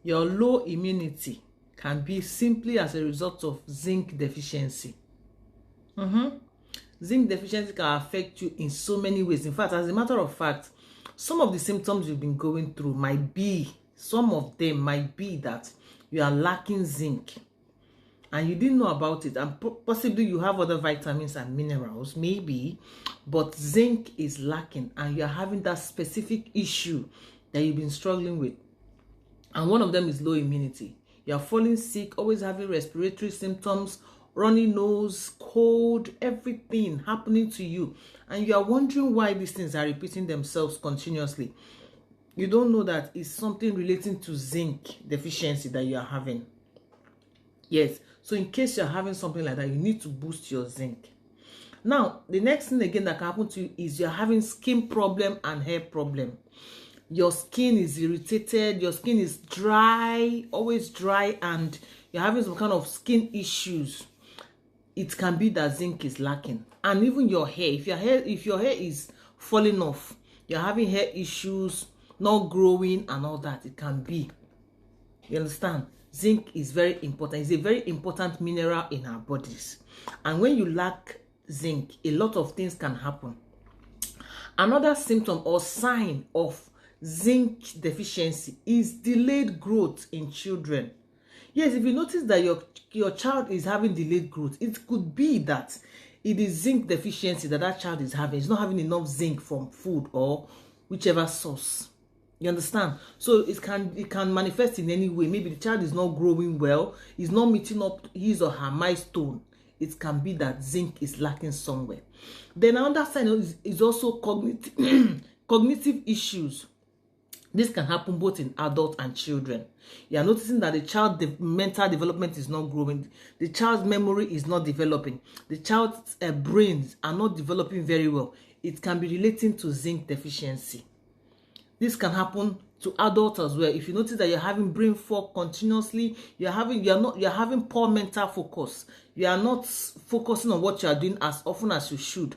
Your low immunity can be simply as a result of zinc deficiency. Zinc deficiency can affect you in so many ways. In fact, as a matter of fact, some of the symptoms you've been going through might be, some of them might be that you are lacking zinc and you didn't know about it, and possibly you have other vitamins and minerals, maybe, but zinc is lacking and you are having that specific issue that you've been struggling with. And one of them is low immunity. You are falling sick, always having respiratory symptoms, runny nose, cold, everything happening to you, and you are wondering why these things are repeating themselves continuously. You don't know that it's something relating to zinc deficiency that you are having. Yes, so in case you're having something like that, you need to boost your zinc. Now, the next thing again that can happen to you is you're having skin problem and hair problem. Your skin is irritated, your skin is dry, always dry, and you're having some kind of skin issues. It can be that zinc is lacking. And even your hair, if your hair is falling off, you're having hair issues, not growing and all that, it can be. You understand? Zinc is very important. It's a very important mineral in our bodies. And when you lack zinc, a lot of things can happen. Another symptom or sign of zinc deficiency is delayed growth in children. Yes, if you notice that your child is having delayed growth, it could be that it is zinc deficiency that child is having. It's not having enough zinc from food or whichever source. You understand? So it can manifest in any way. Maybe the child is not growing well, is not meeting up his or her milestone. It can be that zinc is lacking somewhere. Then another sign is also cognitive issues. This can happen both in adults and children. You are noticing that the child's mental development is not growing. The child's memory is not developing. The child's brains are not developing very well. It can be relating to zinc deficiency. This can happen to adults as well. If you notice that you're having brain fog continuously, you're having poor mental focus. You are not focusing on what you are doing as often as you should.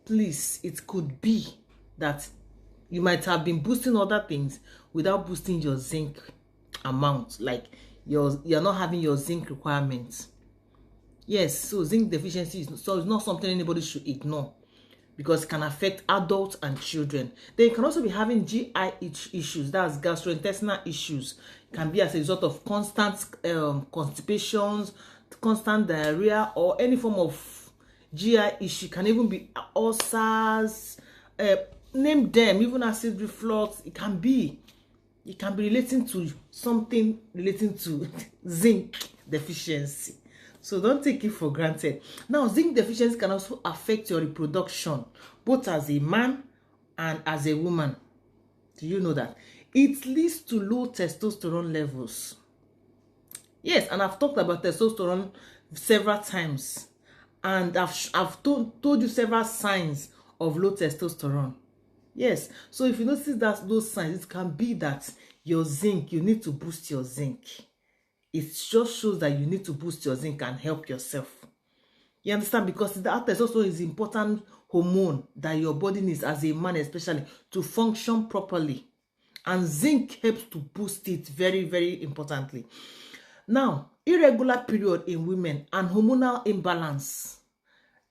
Please, it could be that you might have been boosting other things without boosting your zinc amount, like you're not having your zinc requirements. Yes, so zinc deficiency is not something anybody should ignore, because it can affect adults and children. Then you can also be having GI issues, that's gastrointestinal issues. It can be as a result of constant constipations, constant diarrhea, or any form of GI issue. It can even be ulcers, name them, even acid reflux. It can be relating to something relating to zinc deficiency. So don't take it for granted. Now, zinc deficiency can also affect your reproduction, both as a man and as a woman. Do you know that? It leads to low testosterone levels. Yes, and I've talked about testosterone several times. And I've told you several signs of low testosterone. Yes, so if you notice that those signs, it can be that your zinc, you need to boost your zinc. It just shows that you need to boost your zinc and help yourself. You understand? Because that testosterone is an important hormone that your body needs as a man, especially to function properly. And zinc helps to boost it very, very importantly. Now, irregular period in women and hormonal imbalance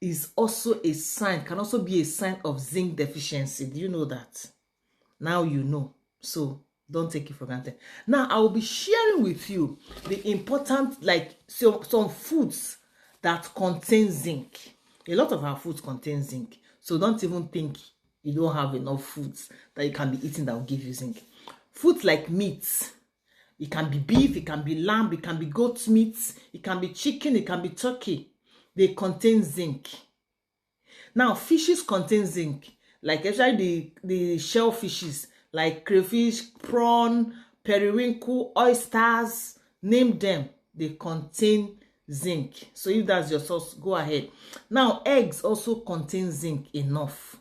is also a sign, can also be a sign of zinc deficiency. Do you know that? Now you know. So don't take it for granted. Now I will be sharing with you the important, some foods that contain zinc. A lot of our foods contain zinc. So don't even think you don't have enough foods that you can be eating that will give you zinc. Foods like meat. It can be beef, it can be lamb, it can be goat meat, it can be chicken, it can be turkey. They contain zinc. Now, fishes contain zinc, like especially the shellfishes, like crayfish, prawn, periwinkle, oysters, name them. They contain zinc. So if that's your source, go ahead. Now, eggs also contain zinc enough.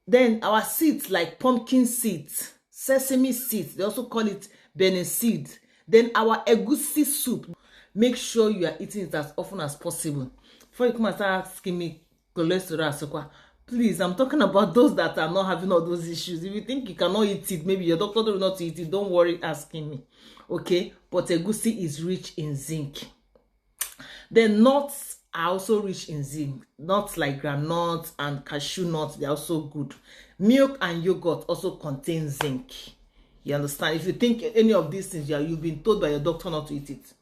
Then our seeds like pumpkin seeds, sesame seeds, they also call it Benin seed. Then our egusi soup, make sure you are eating it as often as possible. Before you come and start asking me cholesterol, Please, I'm talking about those that are not having all those issues. If you think you cannot eat it, maybe your doctor will not eat it, don't worry asking me. Okay? But egusi is rich in zinc. The nuts are also rich in zinc. Nuts like groundnuts and cashew nuts, they're also good. Milk and yogurt also contain zinc. You understand? If you think any of these things, you've been told by your doctor not to eat it.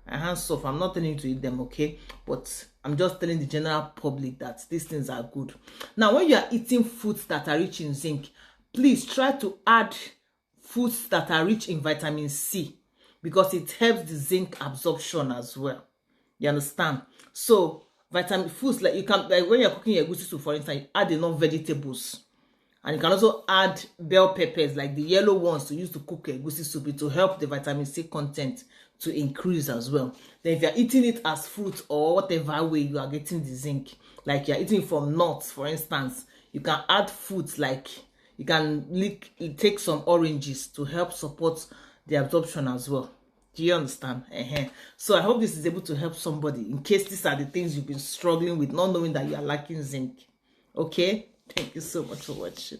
Hands off, I'm not telling you to eat them, okay? But I'm just telling the general public that these things are good. Now, when you are eating foods that are rich in zinc, please try to add foods that are rich in vitamin C, because it helps the zinc absorption as well. You understand? So vitamin foods, like you can, like when you're cooking your egusi soup, for instance, you add enough vegetables. And you can also add bell peppers, like the yellow ones, to use to cook egusi soup. It will help the vitamin C content to increase as well. Then if you're eating it as fruit or whatever way you are getting the zinc, like you're eating from nuts, for instance, you can add foods like you can take some oranges to help support the absorption as well. Do you understand? So I hope this is able to help somebody in case these are the things you've been struggling with, not knowing that you are lacking zinc. Okay? Thank you so much for watching.